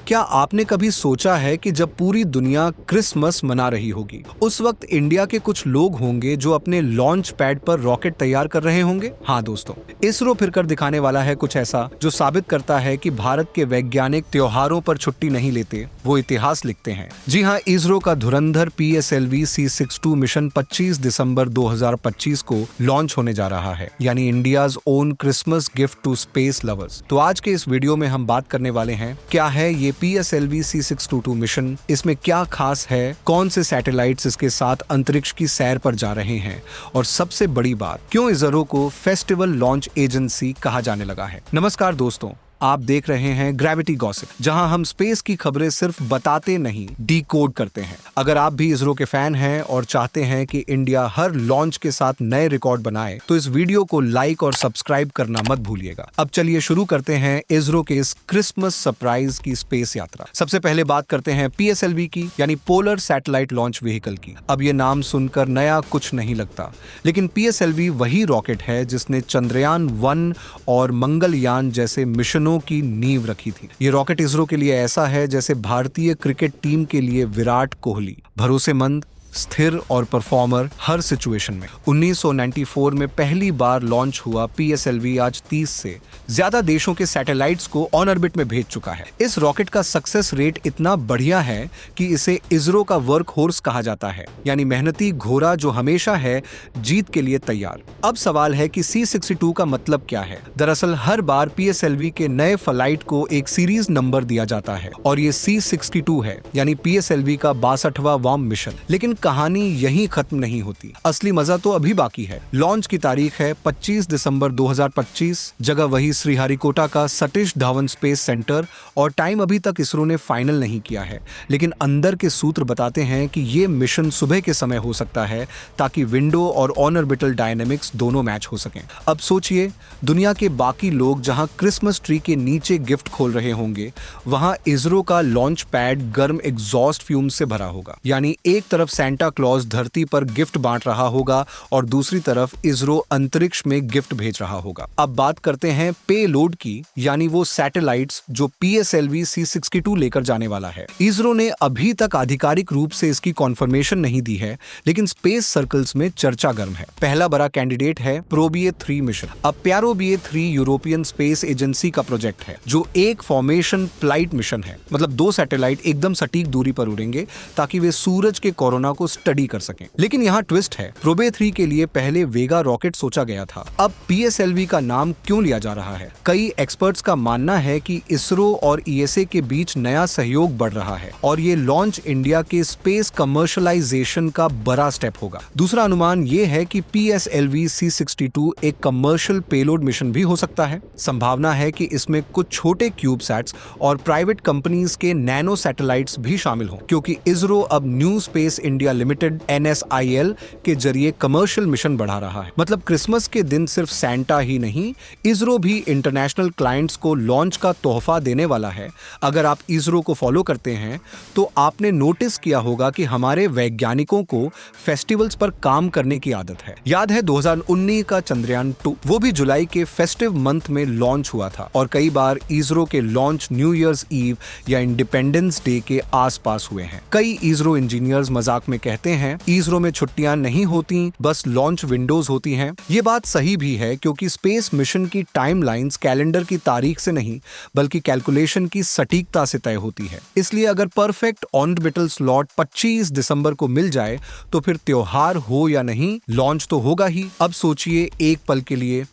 क्या आपने कभी सोचा है कि जब पूरी दुनिया क्रिसमस मना रही होगी, उस वक्त इंडिया के कुछ लोग होंगे जो अपने लॉन्च पैड पर रॉकेट तैयार कर रहे होंगे? हाँ दोस्तों, इसरो फिर कर दिखाने वाला है कुछ ऐसा जो साबित करता है कि भारत के वैज्ञानिक त्योहारों पर छुट्टी नहीं लेते, वो इतिहास लिखते हैं। जी हाँ, इसरो का धुरंधर PSLV C62 मिशन 25 दिसंबर 2025 को लॉन्च होने जा रहा है, यानी India's own Christmas gift to space lovers. तो आज के इस वीडियो में हम बात करने वाले हैं, क्या है ये PSLV C622 मिशन, इसमें क्या खास है, कौन से सैटेलाइट्स इसके साथ अंतरिक्ष की सैर पर जा रहे हैं, और सबसे बड़ी बात, क्यों इसरो को फेस्टिवल लॉन्च एजेंसी कहा जाने लगा है। नमस्कार दोस्तों, आप देख रहे हैं ग्रेविटी गॉसिप, जहां हम स्पेस की खबरें सिर्फ बताते नहीं, डिकोड करते हैं। अगर आप भी इसरो के फैन हैं और चाहते हैं कि इंडिया हर लॉन्च के साथ नए रिकॉर्ड बनाए, तो इस वीडियो को लाइक और सब्सक्राइब करना मत भूलिएगा। अब चलिए शुरू करते हैं इसरो के इस क्रिसमस सरप्राइज की स्पेस यात्रा। सबसे पहले बात करते हैं PSLV की, यानी पोलर सैटेलाइट लॉन्च व्हीकल की। अब ये नाम सुनकर नया कुछ नहीं लगता, लेकिन PSLV वही रॉकेट है जिसने चंद्रयान 1 और मंगलयान जैसे मिशन की नींव रखी थी। ये रॉकेट इसरो के लिए ऐसा है जैसे भारतीय क्रिकेट टीम के लिए विराट कोहली, भरोसेमंद, स्थिर और परफॉर्मर हर सिचुएशन में। 1994 में पहली बार लॉन्च हुआ PSLV आज 30 से ज्यादा देशों के सैटेलाइट्स को ऑन ऑर्बिट में भेज चुका है। इस रॉकेट का सक्सेस रेट इतना बढ़िया है कि इसे इसरो का वर्क हॉर्स कहा जाता है, यानी मेहनती घोड़ा जो हमेशा है जीत के लिए तैयार। अब सवाल है कि C62 का मतलब क्या है। दरअसल हर बार PSLV के नए फ्लाइट को एक सीरीज नंबर दिया जाता है और ये C62 है, यानी PSLV का 62वां वार्म मिशन। लेकिन कहानी यहीं खत्म नहीं होती, असली मजा तो अभी बाकी है। लॉन्च की तारीख है 25 दिसंबर 2025, जगह वही श्रीहरिकोटा का सतीश धवन स्पेस सेंटर, और टाइम अभी तक इसरो ने फाइनल नहीं किया है। लेकिन अंदर के सूत्र बताते हैं कि ये मिशन सुबह के समय हो सकता है, ताकि विंडो और ऑन ऑर्बिटल डायनेमिक्स दोनों मैच हो सकें। अब सोचिए, दुनिया के बाकी लोग जहां क्रिसमस ट्री के नीचे गिफ्ट खोल रहे होंगे, वहां इसरो का लॉन्च पैड गर्म एग्जॉस्ट फ्यूम से भरा होगा। यानी एक तरफ सैंटा क्लॉज धरती पर गिफ्ट बांट रहा होगा और दूसरी तरफ इसरो अंतरिक्ष में गिफ्ट भेज रहा होगा। अब बात करते हैं पेलोड की, यानी वो सैटेलाइट्स जो PSLV C62 लेकर जाने वाला है। इसरो ने अभी तक आधिकारिक रूप से इसकी कॉन्फर्मेशन नहीं दी है, लेकिन स्पेस सर्कल्स में चर्चा गर्म है। पहला बड़ा कैंडिडेट है प्रोबिए 3 मिशन। अब प्रोबिए 3 यूरोपियन स्पेस एजेंसी का प्रोजेक्ट है, जो एक फॉर्मेशन फ्लाइट मिशन है। मतलब 2 सैटेलाइट एकदम सटीक दूरी पर उड़ेंगे ताकि वे सूरज के कोरोना को स्टडी कर सकें। लेकिन यहाँ ट्विस्ट है, प्रोबे 3 के लिए पहले वेगा रॉकेट सोचा गया था। अब PSLV का नाम क्यों लिया जा रहा है? कई एक्सपर्ट्स का मानना है कि इसरो और ESA के बीच नया सहयोग बढ़ रहा है और ये लॉन्च इंडिया के स्पेस कमर्शलाइजेशन का बड़ा स्टेप होगा। दूसरा अनुमान ये है कि PSLV C62 एक कमर्शियल पेलोड मिशन भी हो सकता है। संभावना है कि इसमें कुछ छोटे क्यूबसैट्स और प्राइवेट कंपनीज के नैनो सैटेलाइट्स भी शामिल हों, क्योंकि इसरो अब new space India limited NSIL के जरिए कमर्शियल मिशन बढ़ा रहा है। मतलब क्रिसमस के दिन सिर्फ सैंटा ही नहीं, इसरो भी इंटरनेशनल क्लाइंट्स को लॉन्च का तोहफा देने वाला है। अगर आप इसरो को फॉलो करते हैं तो आपने नोटिस किया होगा कि हमारे वैज्ञानिकों को फेस्टिवल्स पर काम करने की आदत है। याद है 2019 का चंद्रयान 2, वो भी जुलाई के फेस्टिव मंथ में लॉन्च हुआ था, और कई बार इसरो के लॉन्च न्यू ईयर्स ईव या इंडिपेंडेंस डे के आसपास हुए हैं। कई इसरो इंजीनियर्स मजाक में कहते हैं इसरो में छुट्टियां नहीं होती, बस लॉन्च विंडोज होती हैं। ये बात सही भी है, क्योंकि स्पेस मिशन की टाइमलाइंस कैलेंडर की तारीख से नहीं, बल्कि कैलकुलेशन की सटीकता से तय होती है। इसलिए अगर परफेक्ट ऑर्बिटल स्लॉट 25 दिसंबर को मिल जाए तो फिर त्योहार हो या नहीं, लॉन्च तो होगा ही। अब सोचिए एक पल के लिए,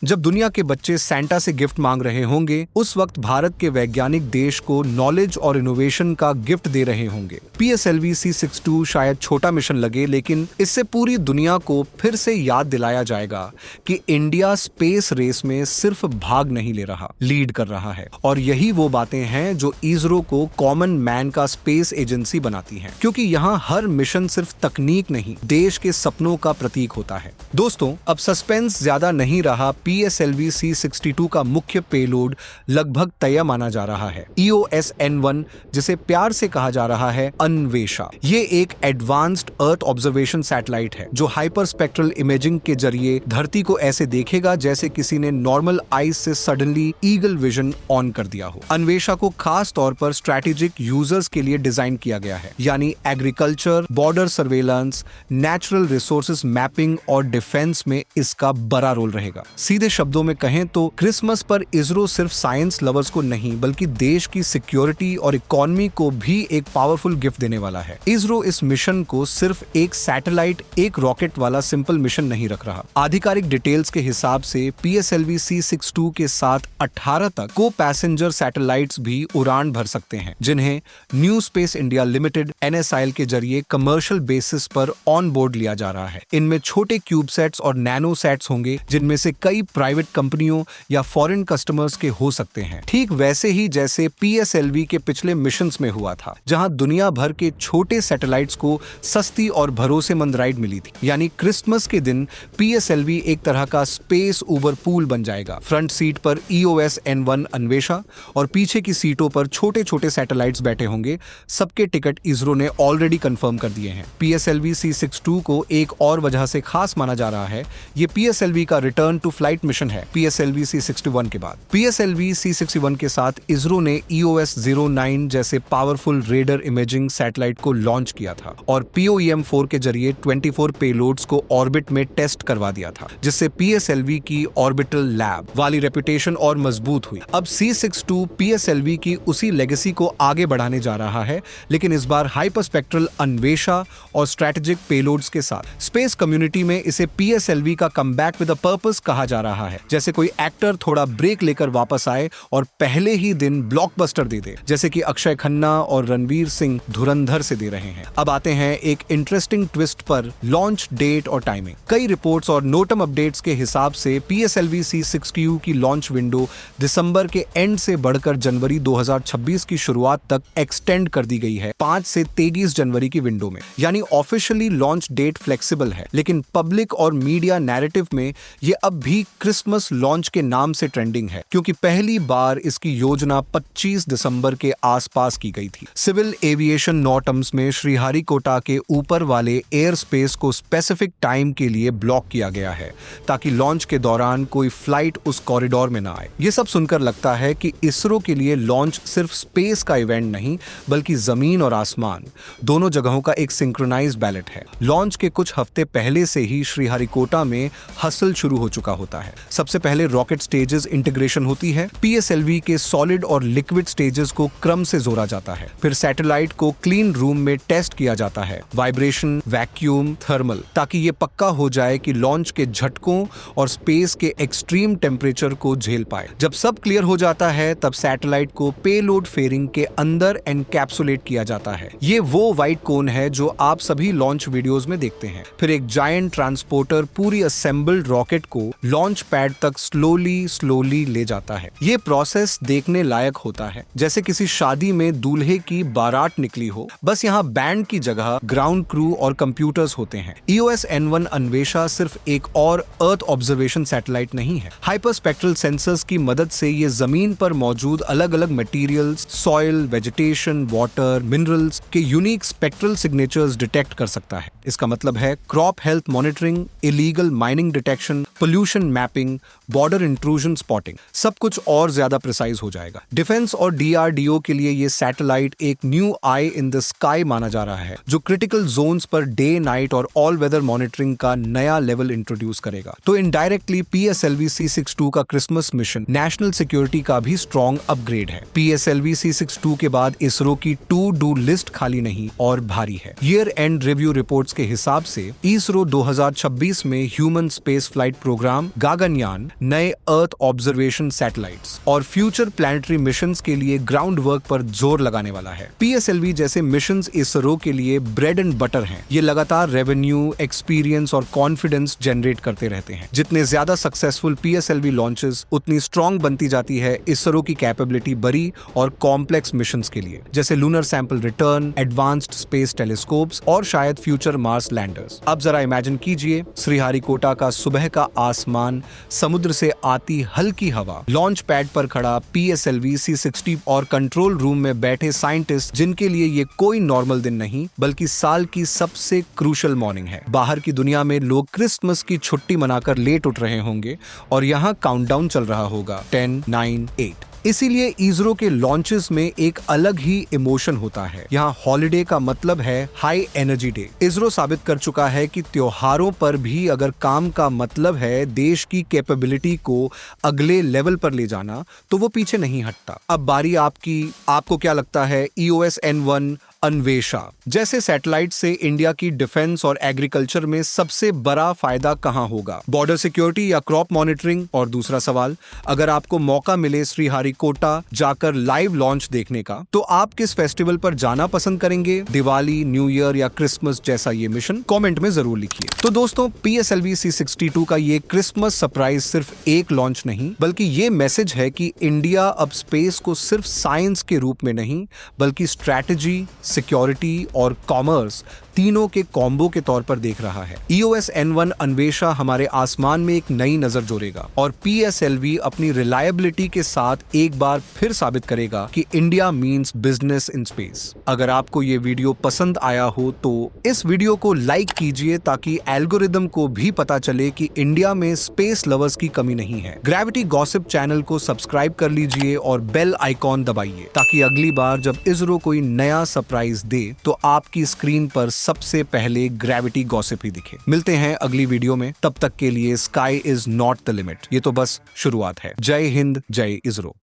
जब दुनिया के बच्चे सैंटा से गिफ्ट मांग रहे होंगे, उस वक्त भारत के वैज्ञानिक देश को नॉलेज और इनोवेशन का गिफ्ट दे रहे होंगे। PSLV C62 शायद छोटा मिशन लगे, लेकिन इससे पूरी दुनिया को फिर से याद दिलाया जाएगा कि इंडिया स्पेस रेस में सिर्फ भाग नहीं ले रहा, लीड कर रहा है। और यही वो बातें हैं जो इसरो को कॉमन मैन का स्पेस एजेंसी बनाती हैं, क्योंकि यहाँ हर मिशन सिर्फ तकनीक नहीं, देश के सपनों का प्रतीक होता है। दोस्तों, अब सस्पेंस ज्यादा नहीं रहा PSLV C62 का मुख्य पेलोड लगभग तय माना जा रहा है। EOS-N1, जिसे प्यार से कहा जा रहा है अन्वेषा, ये एक एडवांस्ड अर्थ ऑब्जर्वेशन सैटेलाइट है जो हाइपर स्पेक्ट्रल इमेजिंग के जरिए धरती को ऐसे देखेगा जैसे किसी ने नॉर्मल आईज से सडनली ईगल विजन ऑन कर दिया हो। अन्वेषा को खास तौर पर स्ट्रैटेजिक यूजर्स के लिए डिजाइन किया गया है, यानी agriculture, border surveillance, natural resources mapping और डिफेंस में इसका बड़ा रोल रहेगा। सीधे शब्दों में कहें तो क्रिसमस पर इसरो सिर्फ साइंस लवर्स को नहीं बल्कि देश की सिक्योरिटी और इकोनॉमी को भी एक पावरफुल गिफ्ट देने वाला है। इसरो इस मिशन को सिर्फ एक सैटेलाइट, एक रॉकेट वाला सिंपल मिशन नहीं रख रहा। आधिकारिक डिटेल्स के हिसाब से PSLV C62 के साथ 18 तक को पैसेंजर सैटेलाइट्स भी उड़ान भर सकते हैं, जिन्हें new space India limited NSIL के जरिए कमर्शियल बेसिस पर ऑन बोर्ड लिया जा रहा है। इनमें छोटे क्यूबसेट्स और नैनो सेट्स होंगे, जिनमें से कई प्राइवेट कंपनियों या फॉरेन कस्टमर्स के हो सकते हैं। ठीक वैसे ही जैसे PSLV के पिछले मिशंस में हुआ था, जहां दुनिया भर के छोटे सैटेलाइट्स को सस्ती और भरोसेमंद राइड मिली थी। यानी क्रिसमस के दिन PSLV एक तरह का स्पेस ऊबर पूल बन जाएगा। फ्रंट सीट पर EOS-N1 अन्वेषा और पीछे की सीटों पर छोटे छोटे सैटेलाइट्स बैठे होंगे। सबके टिकट इसरो ने ऑलरेडी कंफर्म कर दिए हैं। PSLV C62 को एक और वजह से खास माना जा रहा है। ये PSLV का रिटर्न टू फ्लाइट मिशन है PSLV C61 के बाद। PSLV C61 के साथ इसरो ने EOS-09 जैसे पावरफुल रेडर इमेजिंग सैटेलाइट को लॉन्च किया था और POEM-4 के जरिए 24 पेलोड्स को ऑर्बिट में टेस्ट करवा दिया था, जिससे PSLV की ऑर्बिटल लैब वाली रेपुटेशन और मजबूत हुई। अब C62 PSLV की उसी लेगेसी को आगे बढ़ाने जा रहा है, लेकिन इस बार हाइपरस्पेक्ट्रल अन्वेषा और स्ट्रैटेजिक पेलोड्स के साथ। स्पेस कम्युनिटी में इसे PSLV का कमबैक विद अ पर्पस कहा जा रहा है, जैसे कोई एक्टर थोड़ा ब्रेक लेकर वापस आए और पहले ही दिन ब्लॉकबस्टर दे दे, जैसे कि अक्षय खन्ना और रणवीर सिंह धुरंधर से दे रहे हैं। अब आते हैं एक इंटरेस्टिंग ट्विस्ट पर, लॉन्च डेट और टाइमिंग। कई रिपोर्ट्स और नोटम अपडेट्स के हिसाब से PSLV C62 की लॉन्च विंडो दिसंबर के एंड से बढ़कर जनवरी 2026 की शुरुआत तक एक्सटेंड कर दी गई है, 5 से 23 जनवरी की विंडो में। यानी ऑफिशियली लॉन्च डेट फ्लेक्सिबल है, लेकिन पब्लिक और मीडिया नैरेटिव में ये अब भी क्रिसमस लॉन्च के नाम से ट्रेंडिंग है, क्योंकि पहली बार इसकी योजना 25 दिसंबर के आसपास की गई थी। सिविल एविएशन नॉर्म्स में श्रीहरिकोटा के ऊपर वाले एयर स्पेस को स्पेसिफिक टाइम के लिए ब्लॉक किया गया है, ताकि लॉन्च के दौरान कोई फ्लाइट उस कॉरिडोर में ना आए। ये सब सुनकर लगता है कि इसरो के लिए लॉन्च सिर्फ स्पेस का इवेंट नहीं, बल्कि जमीन और आसमान दोनों जगहों का एक सिंक्रोनाइज्ड बैलेट है। लॉन्च के कुछ हफ्ते पहले से ही श्रीहरिकोटा में हसल शुरू हो चुका होता है। सबसे पहले रॉकेट स्टेजेस इंटीग्रेशन होती है। PSLV के सॉलिड और लिक्विड स्टेजेस को क्रम से जोड़ा जाता है। फिर सैटेलाइट को क्लीन रूम में टेस्ट किया जाता है, वाइब्रेशन, वैक्यूम, थर्मल, ताकि ये पक्का हो जाए कि लॉन्च के झटकों और स्पेस के एक्सट्रीम टेम्परेचर को झेल पाए। जब सब क्लियर हो जाता है, तब सैटेलाइट को पेलोड फेयरिंग के अंदर एनकैप्सुलेट किया जाता है। ये वो व्हाइट कोन है जो आप सभी लॉन्च वीडियोस में देखते हैं। फिर एक जायंट ट्रांसपोर्टर पूरी असेंबल्ड रॉकेट को लॉन्च पैड तक स्लोली ले जाता है। ये प्रोसेस देखने लायक होता है, जैसे किसी शादी में दूल्हे की बारात निकली हो, बस यहाँ बैंड की जगह ग्राउंड क्रू और कंप्यूटर्स होते हैं। EOS-N1 अन्वेषा सिर्फ एक और अर्थ ऑब्जर्वेशन सैटेलाइट नहीं है। हाइपरस्पेक्ट्रल सेंसर्स की मदद से ये जमीन पर मौजूद अलग अलग materials, soil, vegetation, water, minerals के यूनिक स्पेक्ट्रल सिग्नेचर्स डिटेक्ट कर सकता है। इसका मतलब है crop health monitoring, illegal mining detection, pollution mapping, border intrusion spotting, सब कुछ और ज्यादा प्रिसाइज हो जाएगा। डिफेंस और DRDO के लिए ये सैटेलाइट एक new eye in the sky माना जा रहा है, जो क्रिटिकल जोन्स पर डे, नाइट और ऑल वेदर मॉनिटरिंग का नया लेवल इंट्रोड्यूस करेगा। तो इनडायरेक्टली PSLV C62 का क्रिसमस मिशन नेशनल सिक्योरिटी का भी स्ट्रॉन्ग अपग्रेड है। PSLV C62 के बाद इसरो की टू डू लिस्ट खाली नहीं और भारी है। ईयर एंड रिव्यू रिपोर्ट्स के हिसाब से इसरो 2026 में human space flight programme, Gaganyaan, नए अर्थ ऑब्जर्वेशन सैटेलाइट्स और फ्यूचर प्लैनेटरी मिशंस के लिए ग्राउंड वर्क पर जोर लगाने वाला है। PSLV जैसे मिशंस इसरो के लिए ब्रेड एंड बटर हैं। ये लगातार रेवेन्यू, एक्सपीरियंस और कॉन्फिडेंस जनरेट करते रहते हैं। जितने ज्यादा सक्सेसफुल PSLV लॉन्चेस, उतनी स्ट्रॉन्ग बनती जाती है इसरो की कैपेबिलिटी बड़ी और कॉम्प्लेक्स मिशंस के लिए, जैसे lunar sample return, advanced space telescopes और शायद फ्यूचर मार्स लैंडर्स। अब जरा इमेजिन कीजिए, श्रीहरिकोटा का सुबह का आसमान, समुद्र से आती हल्की हवा, लॉन्च पैड पर खड़ा PSLV C-60 और कंट्रोल रूम में बैठे साइंटिस्ट जिनके लिए ये कोई नॉर्मल दिन नहीं बल्कि साल की सबसे क्रूशल मॉर्निंग है। बाहर की दुनिया में लोग क्रिसमस की छुट्टी मनाकर लेट उठ रहे होंगे और यहाँ काउंटडाउन चल रहा होगा 10, 9, 8। इसीलिए इसरो के लॉन्चेस में एक अलग ही इमोशन होता है। यहाँ हॉलिडे का मतलब है हाई एनर्जी डे। इसरो साबित कर चुका है कि त्योहारों पर भी अगर काम का मतलब है देश की कैपेबिलिटी को अगले लेवल पर ले जाना तो वो पीछे नहीं हटता। अब बारी आपकी। आपको क्या लगता है EOS N1 अन्वेषा जैसे सैटेलाइट से इंडिया की डिफेंस और एग्रीकल्चर में सबसे बड़ा फायदा कहां होगा? बॉर्डर सिक्योरिटी या क्रॉप मॉनिटरिंग? और दूसरा सवाल, अगर आपको मौका मिले श्रीहरिकोटा जाकर लाइव लॉन्च देखने का तो आप किस फेस्टिवल पर जाना पसंद करेंगे? दिवाली, न्यू ईयर या क्रिसमस जैसा ये मिशन? कमेंट में जरूर लिखिए। तो दोस्तों, PSLV C-62 का ये क्रिसमस सरप्राइज सिर्फ एक लॉन्च नहीं बल्कि ये मैसेज है कि इंडिया अब स्पेस को सिर्फ साइंस के रूप में नहीं बल्कि स्ट्रैटेजी, सिक्योरिटी और कॉमर्स तीनों के कॉम्बो के तौर पर देख रहा है। EOS N1 अन्वेषा हमारे आसमान में एक नई नजर जोड़ेगा और PSLV अपनी रिलायबिलिटी के साथ एक बार फिर साबित करेगा कि India means business in space. अगर आपको ये वीडियो पसंद आया हो तो इस वीडियो को लाइक कीजिए ताकि एल्गोरिदम को भी पता चले कि इंडिया में स्पेस लवर्स की कमी नहीं है। ग्रेविटी गॉसिप चैनल को सब्सक्राइब कर लीजिए और बेल आइकॉन दबाइए ताकि अगली बार जब इसरो कोई नया सरप्राइज दे तो आपकी स्क्रीन पर सबसे पहले ग्रेविटी गॉसिप ही दिखे। मिलते हैं अगली वीडियो में, तब तक के लिए sky is not the limit. ये तो बस शुरुआत है। जय हिंद, जय इसरो।